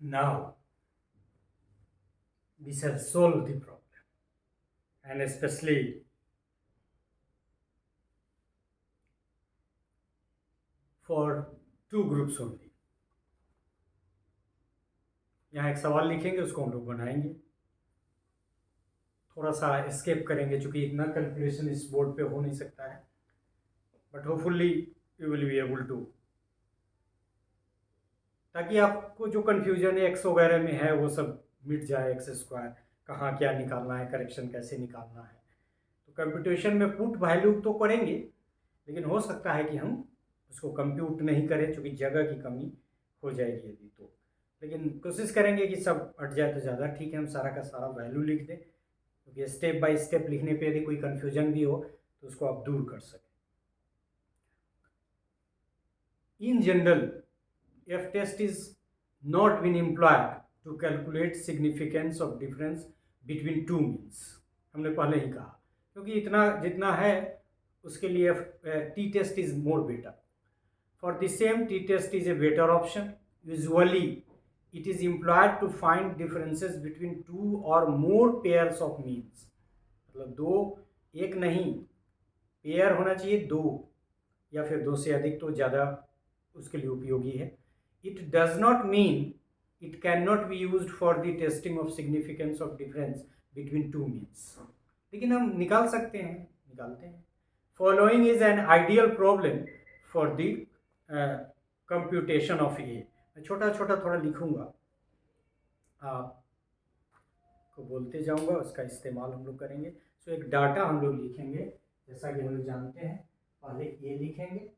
Now we shall solve the problem, and especially for two groups only. यहाँ एक सवाल लिखेंगे, उसको हम लोग बनाएंगे, थोड़ा सा एस्केप करेंगे क्योंकि इतना कैलकुलेशन इस बोर्ड पे हो नहीं सकता है, but hopefully you will be able to, ताकि आपको जो कन्फ्यूजन है एक्स वगैरह में है वो सब मिट जाए। एक्स स्क्वायर कहाँ क्या निकालना है, करेक्शन कैसे निकालना है, तो कंप्यूटेशन में पुट वैल्यू तो करेंगे, लेकिन हो सकता है कि हम उसको कंप्यूट नहीं करें क्योंकि जगह की कमी हो जाएगी यदि तो, लेकिन कोशिश करेंगे कि सब हट जाए तो ज़्यादा ठीक है, हम सारा का सारा वैल्यू लिख दें, क्योंकि स्टेप बाय स्टेप लिखने पे यदि कोई कन्फ्यूजन भी हो तो उसको आप दूर कर सकें। In general F test is not been employed to calculate significance of difference between two means, हमने पहले ही कहा, क्योंकि इतना जितना है उसके लिए T test is more better. For the same T test is a better option. Usually it is employed to find differences between two और मोर पेयर्स ऑफ मीन्स, मतलब दो, एक नहीं, पेयर होना चाहिए दो या फिर दो से अधिक तो ज़्यादा उसके लिए उपयोगी है। It does not mean it cannot be used for the testing of significance of difference between two means, लेकिन हम निकाल सकते हैं, निकालते हैं। Following is an ideal problem for the computation of A। मैं छोटा छोटा थोड़ा लिखूंगा, आपको बोलते जाऊंगा, उसका इस्तेमाल हम लोग करेंगे। सो एक डाटा हम लोग लिखेंगे, जैसा कि हम लोग जानते हैं, पहले A लिखेंगे,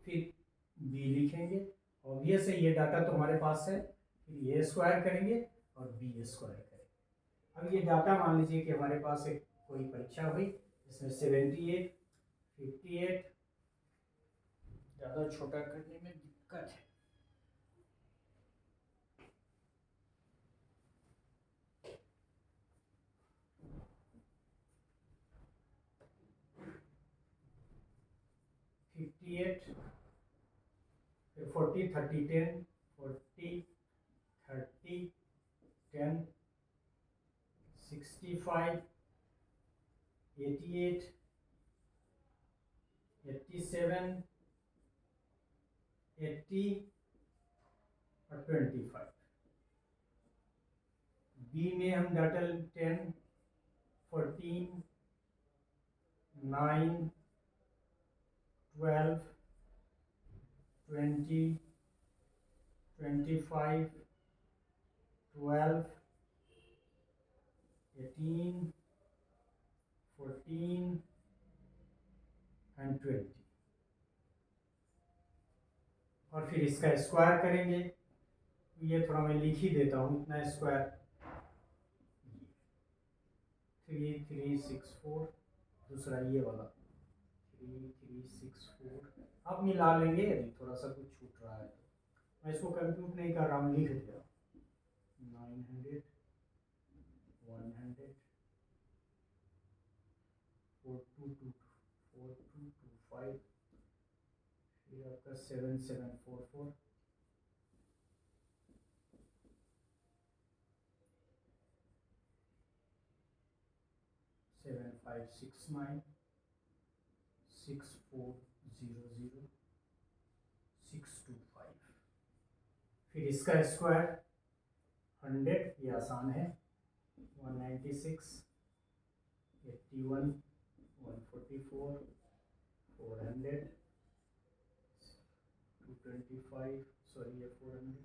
फिर B लिखेंगे, ऑब्वियस है ये डाटा तो हमारे पास है, फिर ए स्क्वायर करेंगे और बी स्क्वायर करेंगे। अब ये डाटा मान लीजिए कि हमारे पास एक कोई परीक्षा हुई जिसमें 78, 58, ज़्यादा छोटा करने में दिक्कत है, फिर 40, 30, 10, 40, 30, 10, 65, 88, 87, 80 और 25। बी में हम डाटा 10, 14, 9, 12, 20, 25, 12, 18, 14 एंड 20, और फिर इसका स्क्वायर करेंगे। ये थोड़ा मैं लिख ही देता हूँ, इतना स्क्वायर 3364, दूसरा ये वाला 3364, अब मिला लेंगे यदि थोड़ा सा कुछ छूट रहा है तो। मैं इसको कंप्यूट नहीं कर रहा हूँ, लिख दे रहा हूँ। 900, 100, 4225, फिर आपका 7744, 7569, 6400, 625, फिर इसका स्क्वायर 100, ये आसान है, 196, 81, 144, 400, 225, सॉरी ये 400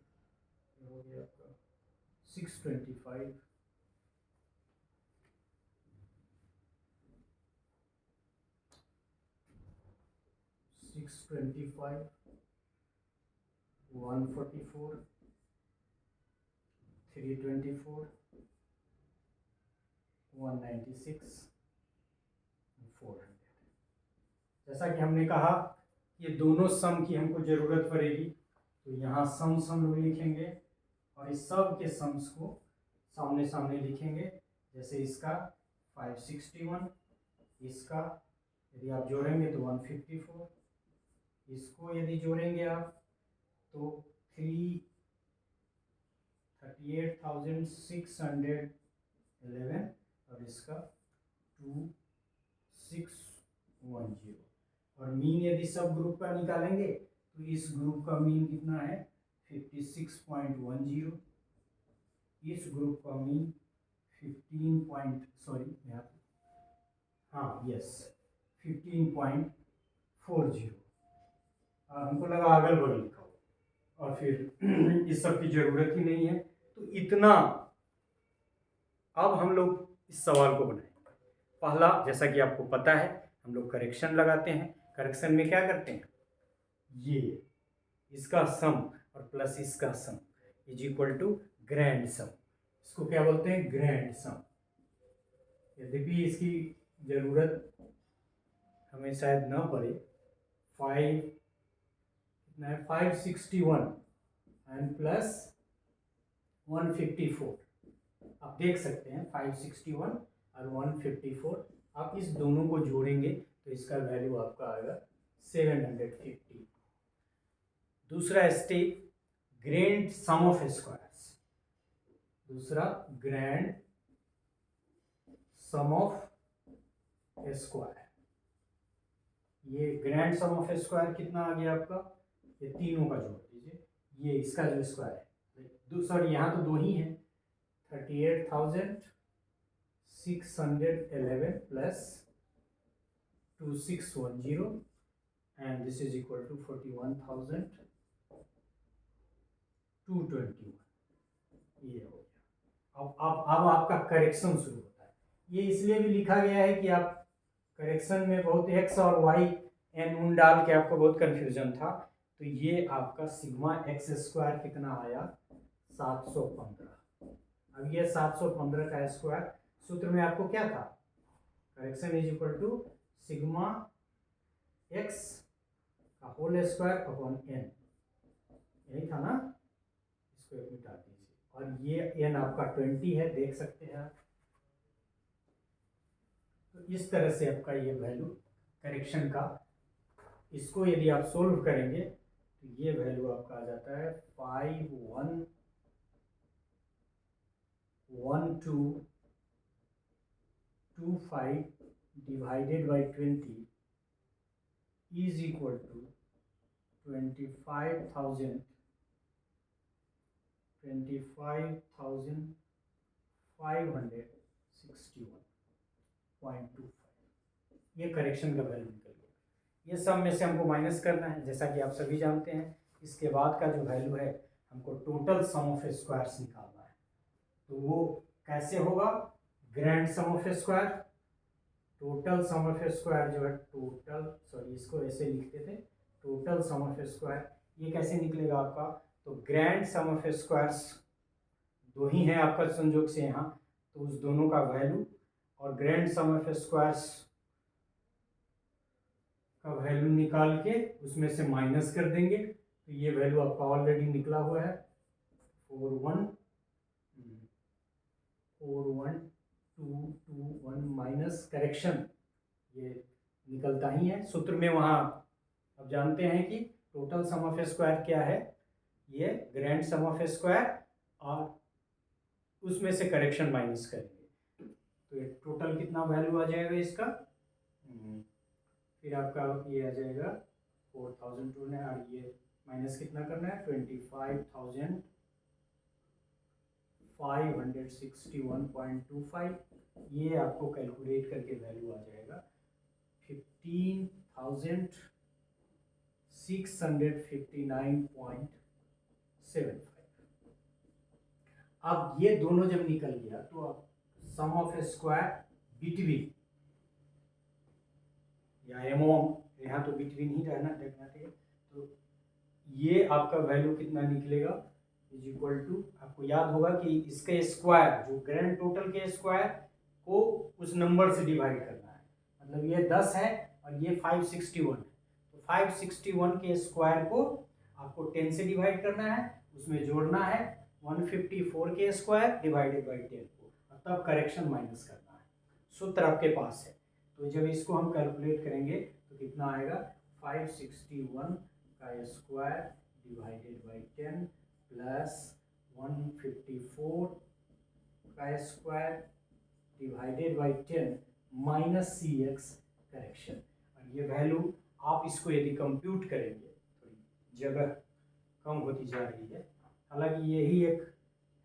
हो गया आपका, 625, 625, 144, 324, 196, 400। जैसा कि हमने कहा ये दोनों सम की हमको ज़रूरत पड़ेगी, तो यहाँ सम्स हम लोग लिखेंगे और इस सब के सम्स को सामने सामने लिखेंगे। जैसे इसका 561, इसका यदि आप जोड़ेंगे तो 154, इसको यदि जोड़ेंगे आप तो 38,611 और इसका 2610। और मीन यदि सब ग्रुप का निकालेंगे तो इस ग्रुप का मीन कितना है 56.10, इस ग्रुप का मीन 15.40। हमको लगा अगल बगल लिखा हो और फिर इस सब की जरूरत ही नहीं है। तो इतना अब हम लोग इस सवाल को बनाएंगे। पहला, जैसा कि आपको पता है, हम लोग करेक्शन लगाते हैं। करेक्शन में क्या करते हैं, ये इसका सम और प्लस इसका sum is equal to grand sum. इसको क्या बोलते हैं, ग्रैंड सम। यद्यपि इसकी जरूरत हमें शायद ना पड़े। 561 एंड प्लस 154। आप देख सकते हैं 561 और 154, आप इस दोनों को जोड़ेंगे तो इसका वैल्यू आपका आएगा 750। दूसरा step, grand sum of squares. दूसरा, ग्रैंड सम ऑफ स्क्वायर। ये ग्रैंड सम ऑफ स्क्वायर कितना आ गया आपका, ये तीनों का जोड़ दीजिए, ये इसका जो स्क्वायर है, सॉरी यहाँ तो दो ही है, 38,611 plus 2610 and this is equal to 41,221। ये हो गया। अब आपका करेक्शन शुरू होता है। ये इसलिए भी लिखा गया है कि आप करेक्शन में बहुत एक्स और वाई एन उन डाल के आपको बहुत कंफ्यूजन था। तो ये आपका सिग्मा एक्स स्क्वायर कितना आया 715। अब ये 715 का स्क्वायर, सूत्र में आपको क्या था, correction is equal to sigma x का होल स्क्वायर अपॉन एन, यही था ना। इसको एक मिटा दीजिए और ये एन आपका 20 है, देख सकते हैं आप। तो इस तरह से आपका ये वैल्यू करेक्शन का, इसको यदि आप सोल्व करेंगे तो ये वैल्यू आपका आ जाता है 511225 divided by 20 is equal to 25,561.25। ये करेक्शन का वैल्यू निकल गया। ये सब में से हमको माइनस करना है, जैसा कि आप सभी जानते हैं। इसके बाद का जो वैल्यू है, हमको टोटल सम ऑफ स्क्वायर्स निकालना है। तो वो कैसे होगा, grand sum of square, total sum of square जो है, इसको ऐसे लिखते थे, टोटल सम ऑफ स्क्वायर। ये कैसे निकलेगा आपका, तो ग्रैंड सम ऑफ स्क्वायर्स दो ही हैं आपका संयोग से यहाँ, तो उस दोनों का वैल्यू और ग्रैंड सम ऑफ स्क्वायर्स का वैल्यू निकाल के उसमें से माइनस कर देंगे। तो ये वैल्यू आपका ऑलरेडी निकला हुआ है 41,221 माइनस करेक्शन, ये निकलता ही है सूत्र में वहाँ। अब जानते हैं कि टोटल सम ऑफ स्क्वायर क्या है, ये ग्रैंड सम ऑफ स्क्वायर और उसमें से करेक्शन माइनस करेंगे तो ये टोटल कितना वैल्यू आ जाएगा इसका, फिर आपका ये आ जाएगा 4,002 ने, और ये माइनस कितना करना है 25,561.25। ये आपको कैलकुलेट करके वैल्यू आ जाएगा 15,659.75। अब ये दोनों जब निकल गया तो अब सम ऑफ स्क्वायर बिटवीन या एमोंग, यहाँ तो बिटवीन ही रहना देखना चाहिए। तो ये आपका वैल्यू कितना निकलेगा इज इक्वल टू, आपको याद होगा कि इसके स्क्वायर, जो ग्रैंड टोटल के स्क्वायर को उस नंबर से डिवाइड करना है। मतलब ये 10 है और ये 561 है, तो 561 के स्क्वायर को आपको 10 से डिवाइड करना है, उसमें जोड़ना है 154 के स्क्वायर डिवाइडेड बाई 10 को, और तब करेक्शन माइनस करना है। सूत्र आपके पास है। तो जब इसको हम कैलकुलेट करेंगे तो कितना आएगा 561 का स्क्वायर डिवाइडेड बाई 10 प्लस 154 का square divided by 10 minus c x correction. और ये वैल्यू आप इसको यदि कंप्यूट करेंगे, थोड़ी जगह कम होती जा रही है, हालांकि यही एक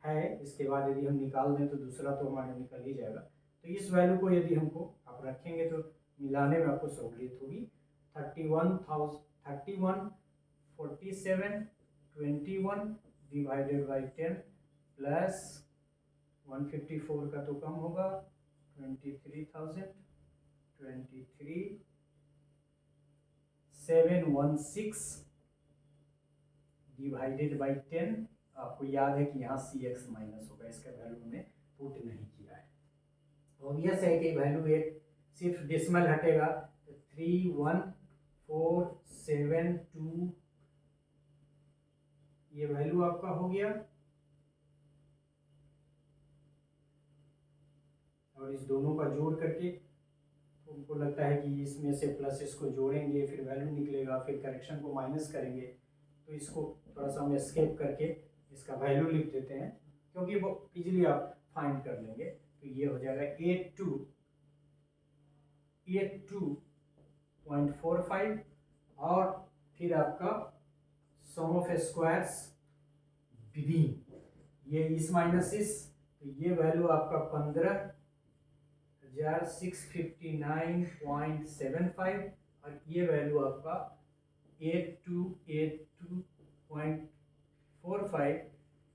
है, इसके बाद यदि हम निकाल दें तो दूसरा तो हमारा निकल ही जाएगा। तो इस वैल्यू को यदि हमको आप रखेंगे तो मिलाने में आपको सहूलियत होगी। 31,4721 डिवाइडेड बाई 10 प्लस 154 का तो कम होगा, 23,716 डिवाइडेड बाई 10। आपको याद है कि यहाँ सी एक्स माइनस होगा, इसका वैल्यू हमने पुट नहीं किया है। ऑब्वियस है कि वैल्यू एक सिर्फ डेसिमल हटेगा, तो 31472 ये वैल्यू आपका हो गया। और इस दोनों का जोड़ करके उनको लगता है कि इसमें से प्लस इसको जोड़ेंगे फिर वैल्यू निकलेगा, फिर करेक्शन को माइनस करेंगे, तो इसको थोड़ा सा हम एस्केप करके इसका वैल्यू लिख देते हैं, क्योंकि वो इजीली आप फाइंड कर लेंगे। तो ये हो जाएगा 82.45 और फिर आपका सम ऑफ स्क्वायर्स विदिन, ये इस माइनस इस, तो ये वैल्यू आपका 15,659.75 और ये वैल्यू आपका 8282.45।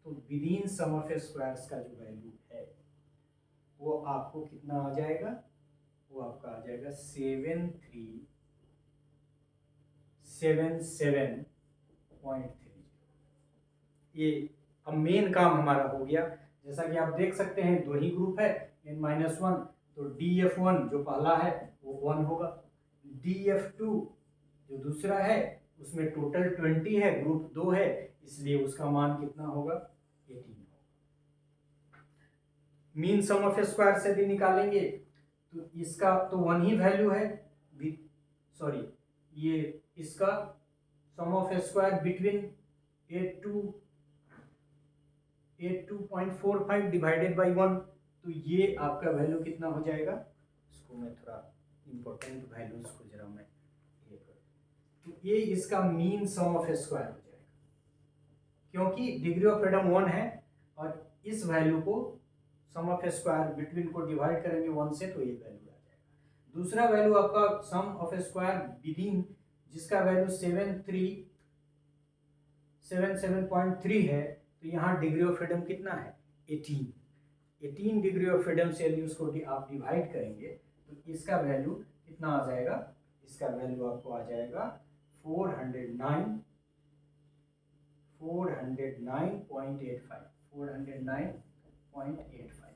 तो विदिन सम ऑफ स्क्वायर्स का जो वैल्यू है वो आपको कितना आ जाएगा, वो आपका आ जाएगा 7377.30। ये अब मेन काम हमारा हो गया। जैसा कि आप देख सकते हैं दो ही ग्रुप है n-1, तो df1 जो पहला है वो 1 होगा, df2 जो दूसरा है उसमें टोटल 20 है, ग्रुप 2 है, इसलिए उसका मान कितना होगा, 18 होगा। मीन सम ऑफ स्क्वायर से भी निकालेंगे तो इसका तो 1 ही वैल्यू है, सॉरी ये इसका sum of square between 82.45 divided by 1, तो ये आपका वैल्यू कितना हो जाएगा, इसको मैं थोड़ा इंपॉर्टेंट वैल्यूज को जरा मैं ये करूँ, तो ये इसका मीन सम ऑफ स्क्वायर हो जाएगा, क्योंकि डिग्री ऑफ फ्रीडम 1 है और इस वैल्यू को सम ऑफ स्क्वायर बिटवीन को डिवाइड करेंगे 1 से, तो ये वैल्यू आ जाएगा। दूसरा वैल्यू आपका सम ऑफ स्क्वायर विदिन, जिसका वैल्यू 7.3 है, तो यहाँ डिग्री ऑफ फ्रीडम कितना है, 18 डिग्री ऑफ फ्रीडम से यदि उसको आप डिवाइड करेंगे तो इसका वैल्यू कितना आ जाएगा, इसका वैल्यू आपको आ जाएगा 409.85।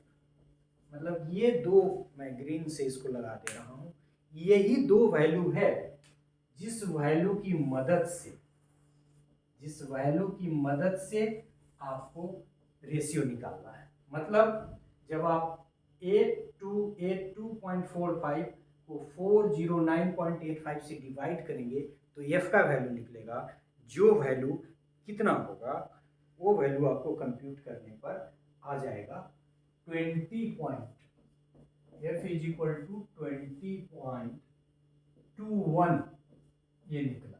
मतलब ये दो, मैं ग्रीन से इसको लगा दे रहा हूँ, यही दो वैल्यू है जिस वैल्यू की मदद से आपको रेशियो निकालना है। मतलब जब आप 82.45 को 409.85 से डिवाइड करेंगे तो एफ का वैल्यू निकलेगा, जो वैल्यू कितना होगा वो वैल्यू आपको कंप्यूट करने पर आ जाएगा 20.21 ये निकला।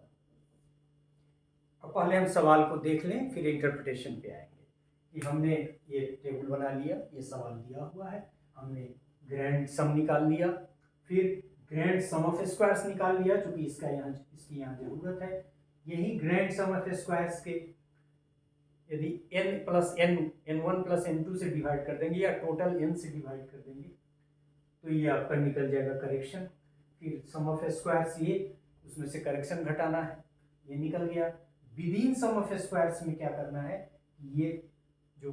अब पहले हम सवाल को देख लें, फिर इंटरप्रिटेशन पे आएंगे कि हमने ये टेबल बना लिया, ये सवाल दिया हुआ है, हमने ग्रैंड सम निकाल लिया, फिर ग्रैंड सम ऑफ स्क्वायर्स निकाल लिया, क्योंकि इसकी यहाँ जरूरत है। यही ग्रैंड सम ऑफ स्क्वायर्स के यदि n plus n1 plus n2 से डिवाइड कर देंगे या टोटल n से डिवाइड कर देंगे तो ये आपका निकल जाएगा करेक्शन। फिर सम ऑफ स्क्वायर्स ये, उसमें से करेक्शन घटाना है, ये निकल गया। विदिन सम ऑफ स्क्वायर्स में क्या करना है, ये जो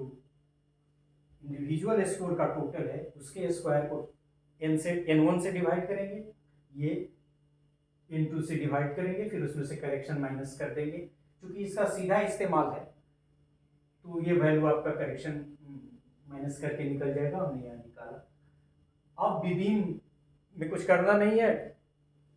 इंडिविजुअल स्कोर का टोटल है उसके स्क्वायर को n1 से डिवाइड करेंगे, ये n2 से डिवाइड करेंगे, फिर उसमें से करेक्शन माइनस कर देंगे। क्योंकि इसका सीधा इस्तेमाल है तो ये वैल्यू आपका करेक्शन माइनस करके निकल जाएगा, हमने यहाँ निकाला। अब विदिन में कुछ करना नहीं है,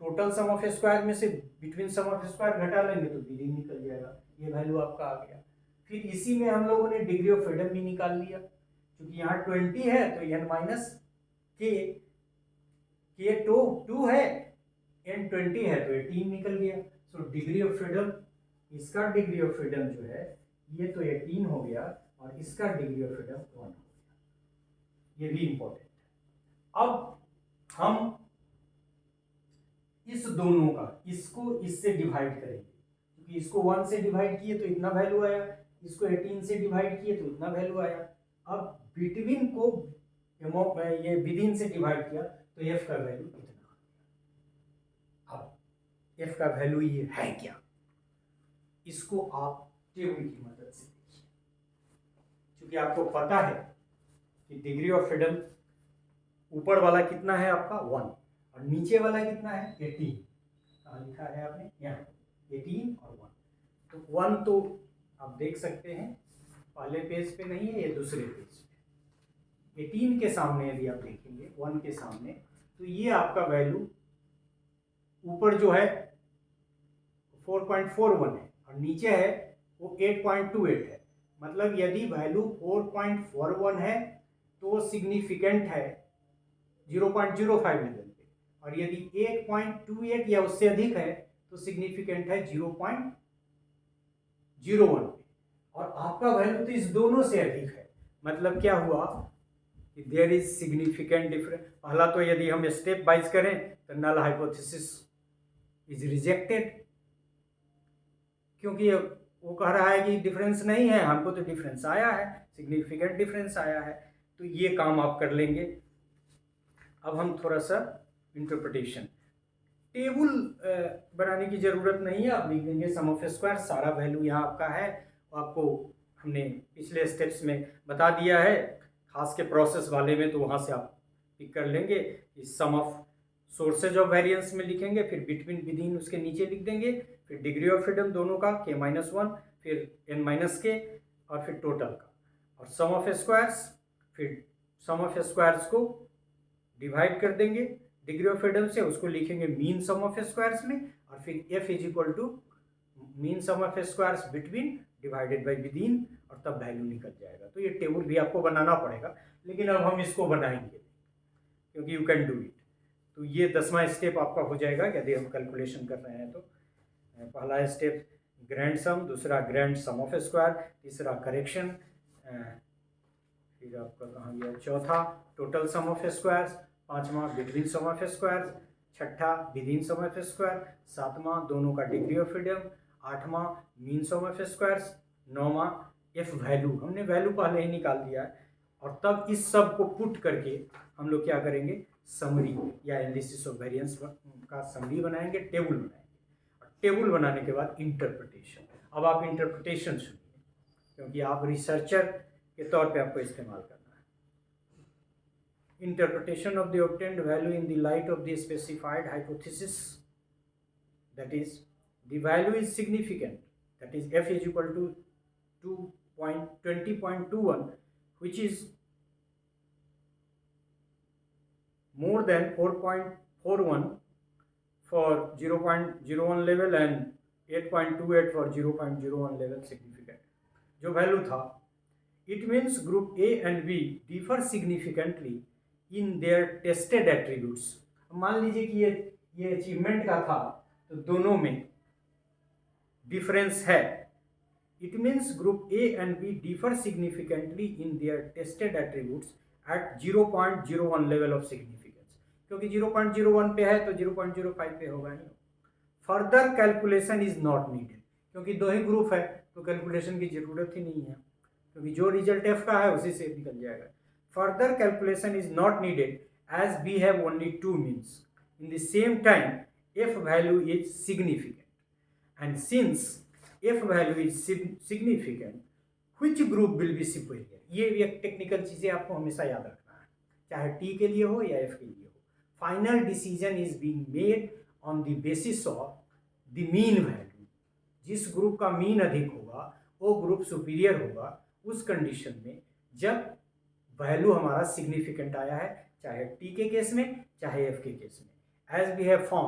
टोटल सम ऑफ स्क्वायर में से बिटवीन सम ऑफ स्क्वायर घटा लेंगे तो विदिन निकल जाएगा, ये वैल्यू आपका आ गया। फिर इसी में हम लोगों ने डिग्री ऑफ फ्रीडम भी निकाल लिया, क्योंकि यहाँ 20 है तो n माइनस के 2 है, n 20 है तो 18 निकल गया। सो डिग्री ऑफ फ्रीडम, इसका डिग्री ऑफ फ्रीडम जो है ये तो 18 हो गया और इसका डिग्री ऑफ फ्रीडम 1 हो गया। ये भी इंपॉर्टेंट है। अब हम इस दोनों का, इसको इससे डिवाइड करेंगे, क्योंकि इसको 1 से डिवाइड किए तो इतना वैल्यू आया, इसको 18 से डिवाइड किए तो इतना वैल्यू आया। अब बिटवीन को ये विदिन से डिवाइड किया तो f का वैल्यू इतना। अब f का वैल्यू ये है क्या, इसको आप टेबल की मदद से देखिए, क्योंकि आपको पता है कि डिग्री ऑफ फ्रीडम ऊपर वाला कितना है आपका 1 और नीचे वाला कितना है 18। कहाँ लिखा है आपने, यहाँ 18 और 1। तो 1 तो आप देख सकते हैं पहले पेज पे नहीं है, ये दूसरे पेज पे। 18 के सामने यदि आप देखेंगे 1 के सामने, तो ये आपका वैल्यू ऊपर जो है 4.41 है और नीचे है वो 8.28 है। मतलब यदि वैल्यू 4.41 है तो सिग्निफिकेंट है 0.05 लेवल पे, और यदि 8.28 या उससे अधिक है तो सिग्निफिकेंट है 0.01 पे, और आपका वैल्यू तो इस दोनों से अधिक है। मतलब क्या हुआ कि देयर इज सिग्निफिकेंट डिफरेंस। पहला तो यदि हम स्टेप वाइज करें तो नल हाइपोथेसिस इज रिजेक्टेड, क्योंकि वो कह रहा है कि डिफरेंस नहीं है, हमको तो डिफरेंस आया है, सिग्निफिकेंट डिफरेंस आया है। तो ये काम आप कर लेंगे। अब हम थोड़ा सा इंटरप्रिटेशन, टेबल बनाने की ज़रूरत नहीं है, आप लिख देंगे सम ऑफ स्क्वायर, सारा वैल्यू यहाँ आपका है। आपको हमने पिछले स्टेप्स में बता दिया है, खास के प्रोसेस वाले में तो वहाँ से आप पिक कर लेंगे कि सम ऑफ सोर्सेज ऑफ वेरिएंस में लिखेंगे, फिर बिटवीन विदिन उसके नीचे लिख देंगे, फिर डिग्री ऑफ फ्रीडम दोनों का k-1, फिर n-k और फिर टोटल का, और सम ऑफ स्क्वायर्स, फिर सम ऑफ स्क्वायर्स को डिवाइड कर देंगे डिग्री ऑफ फ्रीडम से, उसको लिखेंगे मीन सम ऑफ स्क्वायर्स में, और फिर f is equal to mean sum of squares between divided by within, और तब वैल्यू निकल जाएगा। तो ये टेबल भी आपको बनाना पड़ेगा, लेकिन अब हम इसको बनाएंगे क्योंकि यू कैन डू इट। तो ये 10वां स्टेप आपका हो जाएगा यदि हम कैलकुलेशन कर रहे हैं तो। पहला स्टेप ग्रैंड सम, दूसरा ग्रैंड सम ऑफ स्क्वायर, तीसरा करेक्शन, फिर आपका कहाँ गया चौथा टोटल सम ऑफ स्क्वायर्स, पांचवा बिटवीन सम ऑफ स्क्वायर्स, छठा विदिन सम ऑफ स्क्वायर, सातवां दोनों का डिग्री ऑफ फ्रीडम, आठवां मीन सम ऑफ स्क्वायर्स, नौवां एफ वैल्यू, हमने वैल्यू पहले ही निकाल दिया है। और तब इस सब को पुट करके हम लोग क्या करेंगे, समरी या एनालिसिस ऑफ वेरिएंस का समरी बनाएंगे, टेबल बनाएंगे, और टेबल बनाने के बाद इंटरप्रिटेशन। अब आप इंटरप्रिटेशन सुनिए, क्योंकि आप रिसर्चर के तौर पे आपको इस्तेमाल करना है। Interpretation of the obtained value in the light of the specified hypothesis, that is the value is significant, that is f is equal to 20.21, which is more than 4.41 for 0.01 level and 8.28 for 0.01 level significant. जो value था, it means group A and B differ significantly in their tested attributes. मान लीजिए कि ये achievement का था, तो दोनों में डिफरेंस है। It means group A and B differ significantly in their tested attributes at 0.01 level of significance. क्योंकि 0.01 पे है तो 0.05 पे होगा नहीं। Further calculation is not needed, क्योंकि दो ही ग्रुप है तो कैलकुलेशन की जरूरत ही नहीं है, क्योंकि जो रिजल्ट f का है उसी से निकल जाएगा। Further calculation is not needed as we have only two means. In the same time, f value is significant, and since f value is significant, which group will be superior? ये एक technical चीज़ें आपको हमेशा याद रखना है, चाहे t के लिए हो या f के लिए हो। Final decision is being made on the basis of the mean value. जिस ग्रुप का मीन अधिक होगा वो ग्रुप सुपीरियर होगा उस कंडीशन में जब वैल्यू हमारा सिग्निफिकेंट आया है, चाहे t के केस में चाहे f के केस में। As we have found